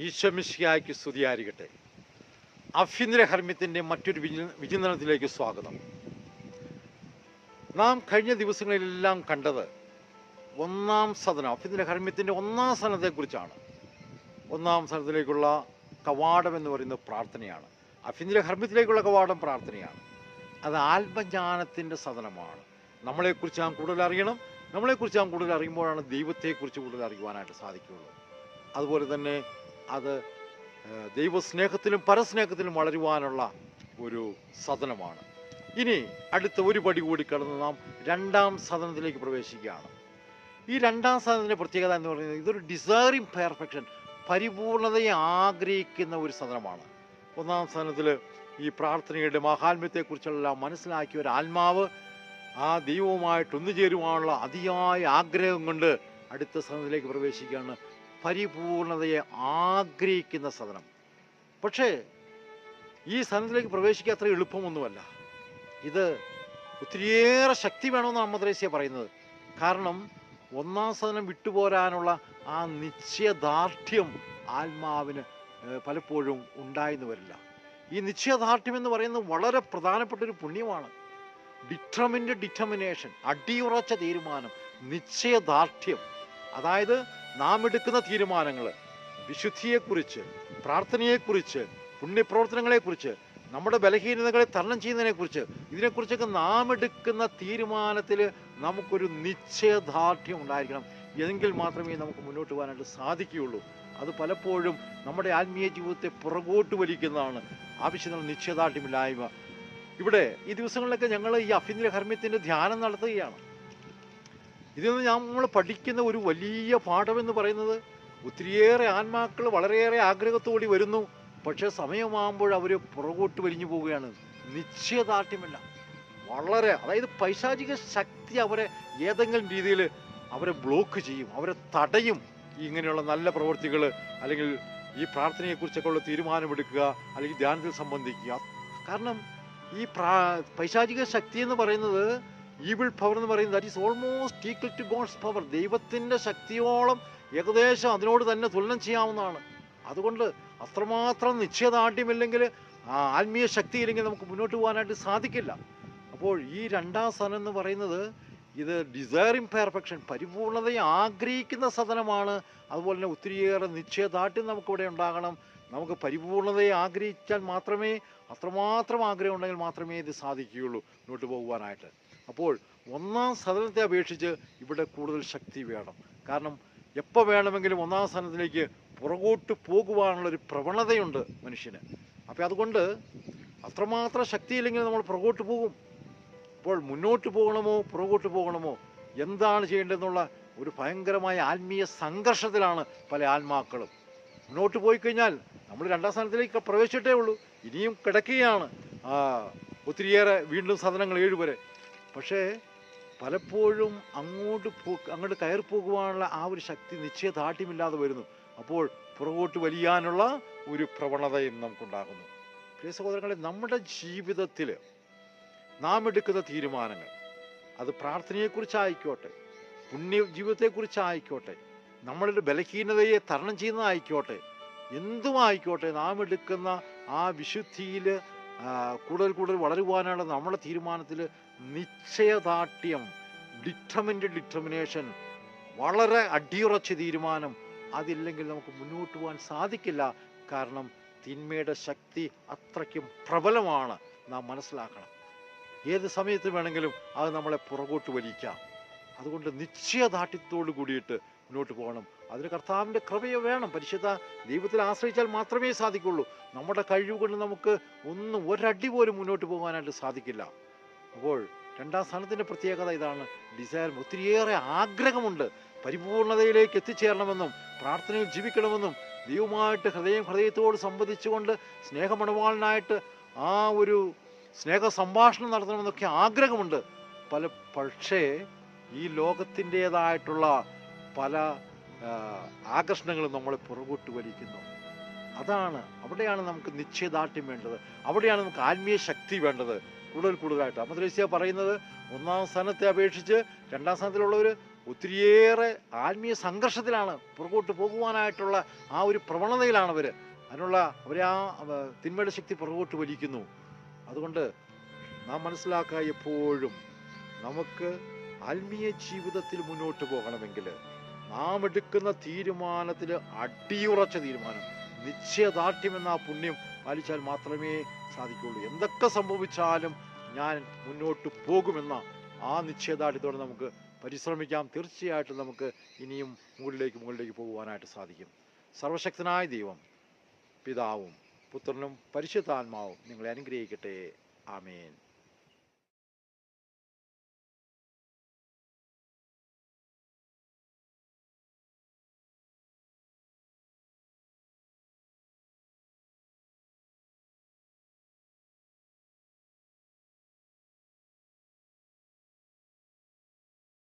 ഈശ്വമിശിഹായ്ക്ക് സ്തുതിയായിരിക്കട്ടെ. ആഭ്യന്തര ഹർമ്മ്യത്തിൻ്റെ മറ്റൊരു വിചിന്തനത്തിലേക്ക് സ്വാഗതം. നാം കഴിഞ്ഞ ദിവസങ്ങളിലെല്ലാം കണ്ടത് ഒന്നാം സദനം, ആഭ്യന്തര ഹർമ്മ്യത്തിൻ്റെ ഒന്നാം സദനത്തെക്കുറിച്ചാണ്. ഒന്നാം സദനത്തിലേക്കുള്ള കവാടം എന്ന് പറയുന്നത് പ്രാർത്ഥനയാണ്. ആഭ്യന്തര ഹർമ്മ്യത്തിലേക്കുള്ള കവാടം പ്രാർത്ഥനയാണ്. അത് ആത്മജ്ഞാനത്തിൻ്റെ സദനമാണ്. നമ്മളെക്കുറിച്ച് നാം കൂടുതൽ അറിയണം. നമ്മളെക്കുറിച്ച് നാം കൂടുതൽ അറിയുമ്പോഴാണ് ദൈവത്തെക്കുറിച്ച് കൂടുതൽ അറിയുവാനായിട്ട് സാധിക്കുകയുള്ളൂ. അതുപോലെ തന്നെ അത് ദൈവസ്നേഹത്തിലും പരസ്നേഹത്തിലും വളരുവാനുള്ള ഒരു സദനമാണ്. ഇനി അടുത്ത ഒരു പടി കൂടി കടന്ന് നാം രണ്ടാം സദനത്തിലേക്ക് പ്രവേശിക്കുകയാണ്. ഈ രണ്ടാം സദനത്തിൻ്റെ പ്രത്യേകത എന്ന് പറയുന്നത് ഇതൊരു ഡിസയറിങ് പെർഫെക്ഷൻ, പരിപൂർണതയെ ആഗ്രഹിക്കുന്ന ഒരു സദനമാണ്. ഒന്നാം സദനത്തിൽ ഈ പ്രാർത്ഥനയുടെ മഹാത്മ്യത്തെക്കുറിച്ചെല്ലാം മനസ്സിലാക്കിയ ഒരു ആത്മാവ് ആ ദൈവവുമായിട്ട് ഒന്നുചേരുവാനുള്ള അതിയായ ആഗ്രഹം കൊണ്ട് അടുത്ത സദനത്തിലേക്ക് പ്രവേശിക്കുകയാണ്. പരിപൂർണതയെ ആഗ്രഹിക്കുന്ന സദനം. പക്ഷേ ഈ സദനത്തിലേക്ക് പ്രവേശിക്കുക അത്ര എളുപ്പമൊന്നുമല്ല. ഇത് ഒത്തിരിയേറെ ശക്തി വേണമെന്നാണ് മദ്രേസ്യ പറയുന്നത്. കാരണം ഒന്നാം സദനം വിട്ടുപോരാനുള്ള ആ നിശ്ചയദാർഢ്യം ആത്മാവിന് പലപ്പോഴും ഉണ്ടായെന്ന് വരില്ല. ഈ നിശ്ചയദാർഢ്യം എന്ന് പറയുന്നത് വളരെ പ്രധാനപ്പെട്ടൊരു പുണ്യമാണ്. ഡിറ്റർമിനേഷൻ, അടിയുറച്ച തീരുമാനം, നിശ്ചയദാർഢ്യം. അതായത് നാം എടുക്കുന്ന തീരുമാനങ്ങൾ, വിശുദ്ധിയെക്കുറിച്ച്, പ്രാർത്ഥനയെക്കുറിച്ച്, പുണ്യപ്രവർത്തനങ്ങളെക്കുറിച്ച്, നമ്മുടെ ബലഹീനതകളെ തരണം ചെയ്യുന്നതിനെക്കുറിച്ച്, ഇതിനെക്കുറിച്ചൊക്കെ നാം എടുക്കുന്ന തീരുമാനത്തിൽ നമുക്കൊരു നിശ്ചയദാർഢ്യം ഉണ്ടായിരിക്കണം. എങ്കിൽ മാത്രമേ നമുക്ക് മുന്നോട്ട് പോകാനായിട്ട് സാധിക്കുകയുള്ളൂ. അത് പലപ്പോഴും നമ്മുടെ ആത്മീയ ജീവിതത്തെ പുറകോട്ട് വലിക്കുന്നതാണ് ആവശ്യമുള്ള നിശ്ചയദാർഢ്യമില്ലായ്മ. ഇവിടെ ഈ ദിവസങ്ങളിലൊക്കെ ഞങ്ങൾ ഈ ആഭ്യന്തര ഹർമ്മ്യത്തിൻ്റെ ധ്യാനം നടത്തുകയാണ്. ഇതിൽ നിന്ന് നമ്മൾ പഠിക്കുന്ന ഒരു വലിയ പാഠമെന്ന് പറയുന്നത് ഒത്തിരിയേറെ ആത്മാക്കൾ വളരെയേറെ ആഗ്രഹത്തോടെ വരുന്നു. പക്ഷേ സമയമാകുമ്പോൾ അവർ പുറകോട്ട് വലിഞ്ഞു പോവുകയാണ്. നിശ്ചയദാർഢ്യമില്ല. അതായത് പൈശാചിക ശക്തി അവരെ ഏതെങ്കിലും രീതിയിൽ അവരെ ബ്ലോക്ക് ചെയ്യും, അവരെ തടയും. ഇങ്ങനെയുള്ള നല്ല പ്രവൃത്തികൾ അല്ലെങ്കിൽ ഈ പ്രാർത്ഥനയെക്കുറിച്ചൊക്കെ ഉള്ള തീരുമാനമെടുക്കുക അല്ലെങ്കിൽ ധ്യാനത്തിൽ സംബന്ധിക്കുക. കാരണം ഈ പൈശാചിക ശക്തി എന്ന് പറയുന്നത്, ഈവിൾ പവർ എന്ന് പറയുന്നത്, that is almost equal to God's power. ദൈവത്തിൻ്റെ ശക്തിയോളം ഏകദേശം അതിനോട് തന്നെ തുലനം ചെയ്യാവുന്നതാണ്. അതുകൊണ്ട് അത്രമാത്രം നിശ്ചയദാർഢ്യമില്ലെങ്കിൽ, ആത്മീയ ശക്തി ഇല്ലെങ്കിൽ നമുക്ക് മുന്നോട്ട് പോകാനായിട്ട് സാധിക്കില്ല. അപ്പോൾ ഈ രണ്ടാം സദനം എന്ന് പറയുന്നത് ഇത് ഡിസയറിങ് പെർഫെക്ഷൻ, പരിപൂർണതയെ ആഗ്രഹിക്കുന്ന സദനമാണ്. അതുപോലെ തന്നെ ഒത്തിരിയേറെ നിശ്ചയദാർഢ്യം നമുക്കിവിടെ ഉണ്ടാകണം. നമുക്ക് പരിപൂർണതയെ ആഗ്രഹിച്ചാൽ മാത്രമേ, അത്രമാത്രം ആഗ്രഹം ഉണ്ടെങ്കിൽ മാത്രമേ ഇത് സാധിക്കുകയുള്ളൂ മുന്നോട്ട് പോകുവാനായിട്ട്. അപ്പോൾ ഒന്നാം സദനത്തെ അപേക്ഷിച്ച് ഇവിടെ കൂടുതൽ ശക്തി വേണം. കാരണം എപ്പോൾ വേണമെങ്കിലും ഒന്നാം സദനത്തിലേക്ക് പുറകോട്ട് പോകുവാനുള്ളൊരു പ്രവണതയുണ്ട് മനുഷ്യന്. അപ്പോൾ അതുകൊണ്ട് അത്രമാത്രം ശക്തിയില്ലെങ്കിൽ നമ്മൾ പുറകോട്ട് പോകും. അപ്പോൾ മുന്നോട്ട് പോകണമോ പുറകോട്ട് പോകണമോ, എന്താണ് ചെയ്യേണ്ടതെന്നുള്ള ഒരു ഭയങ്കരമായ ആത്മീയ സംഘർഷത്തിലാണ് പല ആത്മാക്കളും. മുന്നോട്ട് പോയി കഴിഞ്ഞാൽ നമ്മൾ രണ്ടാം സ്ഥാനത്തിലേക്ക് പ്രവേശിച്ചിട്ടേ ഉള്ളൂ, ഇനിയും കിടക്കുകയാണ് ഒത്തിരിയേറെ വീണ്ടും സദനങ്ങൾ 7 വരെ. പക്ഷേ പലപ്പോഴും അങ്ങോട്ട് കയറി പോകുവാനുള്ള ആ ഒരു ശക്തി നിശ്ചയദാർഢ്യമില്ലാതെ വരുന്നു. അപ്പോൾ പുറകോട്ട് വലിയാനുള്ള ഒരു പ്രവണതയും നമുക്കുണ്ടാകുന്നു. പ്രിയ സഹോദരങ്ങളെ, നമ്മുടെ ജീവിതത്തിൽ നാം എടുക്കുന്ന തീരുമാനങ്ങൾ, അത് പ്രാർത്ഥനയെക്കുറിച്ചായിക്കോട്ടെ, പുണ്യ ജീവിതത്തെക്കുറിച്ചായിക്കോട്ടെ, നമ്മളുടെ ബലഹീനതയെ തരണം ചെയ്യുന്നതായിക്കോട്ടെ, എന്തുമായിക്കോട്ടെ, നാം എടുക്കുന്ന ആ വിശുദ്ധിയിൽ കൂടുതൽ വളരുവാനുള്ള നമ്മുടെ തീരുമാനത്തിൽ നിശ്ചയദാർഢ്യം, ഡിറ്റർമിനേഷൻ, വളരെ അടിയുറച്ച തീരുമാനം, അതില്ലെങ്കിൽ നമുക്ക് മുന്നോട്ട് പോകാൻ സാധിക്കില്ല. കാരണം തിന്മയുടെ ശക്തി അത്രയ്ക്കും പ്രബലമാണ്. നാം മനസ്സിലാക്കണം, ഏത് സമയത്ത് വേണമെങ്കിലും അത് നമ്മളെ പുറകോട്ട് വലിക്കാം. അതുകൊണ്ട് നിശ്ചയദാർഢ്യത്തോട് കൂടിയിട്ട് മുന്നോട്ട് പോകണം. അതിന് കർത്താവിൻ്റെ കൃപയെ വേണം. പരിശുദ്ധ ദൈവത്തിൽ ആശ്രയിച്ചാൽ മാത്രമേ സാധിക്കുള്ളൂ. നമ്മുടെ കഴിവുകൊണ്ട് നമുക്ക് ഒരടി പോലും മുന്നോട്ട് പോകാനായിട്ട് സാധിക്കില്ല. അപ്പോൾ രണ്ടാം സ്ഥാനത്തിൻ്റെ പ്രത്യേകത ഇതാണ്, ഡിസയർ. ഒത്തിരിയേറെ ആഗ്രഹമുണ്ട് പരിപൂർണതയിലേക്ക് എത്തിച്ചേരണമെന്നും പ്രാർത്ഥനയിൽ ജീവിക്കണമെന്നും ദൈവമായിട്ട് ഹൃദയത്തോട് സംവദിച്ചുകൊണ്ട് സ്നേഹമണവാളനായിട്ട് ആ ഒരു സ്നേഹ സംഭാഷണം നടത്തണമെന്നൊക്കെ ആഗ്രഹമുണ്ട്. പക്ഷേ ഈ ലോകത്തിൻ്റെതായിട്ടുള്ള പല ആകർഷണങ്ങളും നമ്മളെ പുറകോട്ട് വലിക്കുന്നു. അവിടെയാണ് നമുക്ക് നിശ്ചയദാർഢ്യം വേണ്ടത്. അവിടെയാണ് നമുക്ക് ആത്മീയ ശക്തി വേണ്ടത് കൂടുതലായിട്ട്. അമദ്രേസ്യ പറയുന്നത് 1-ാം സ്ഥാനത്തെ അപേക്ഷിച്ച് 2-ാം സ്ഥാനത്തിലുള്ളവർ ഒത്തിരിയേറെ ആത്മീയ സംഘർഷത്തിലാണ്, പുറകോട്ട് പോകുവാനായിട്ടുള്ള ആ ഒരു പ്രവണതയിലാണ് അവരെ ആ തിന്മയുടെ ശക്തി പുറകോട്ട് വലിക്കുന്നു. അതുകൊണ്ട് നാം മനസ്സിലാക്കുക, എപ്പോഴും നമുക്ക് ആത്മീയ ജീവിതത്തിൽ മുന്നോട്ട് പോകണമെങ്കിൽ നാം എടുക്കുന്ന തീരുമാനത്തിൽ അടിയുറച്ച തീരുമാനം, നിശ്ചയദാർഢ്യം എന്ന ആ പുണ്യം പാലിച്ചാൽ മാത്രമേ സാധിക്കുകയുള്ളൂ. എന്തൊക്കെ സംഭവിച്ചാലും ഞാൻ മുന്നോട്ട് പോകുമെന്ന ആ നിശ്ചയദാർഢ്യത്തോടെ നമുക്ക് പരിശ്രമിക്കാം. തീർച്ചയായിട്ടും നമുക്ക് ഇനിയും മുകളിലേക്ക് പോകുവാനായിട്ട് സാധിക്കും. സർവശക്തനായ ദൈവം, പിതാവും പുത്രനും പരിശുദ്ധാത്മാവും നിങ്ങളെ അനുഗ്രഹിക്കട്ടെ. ആമേൻ.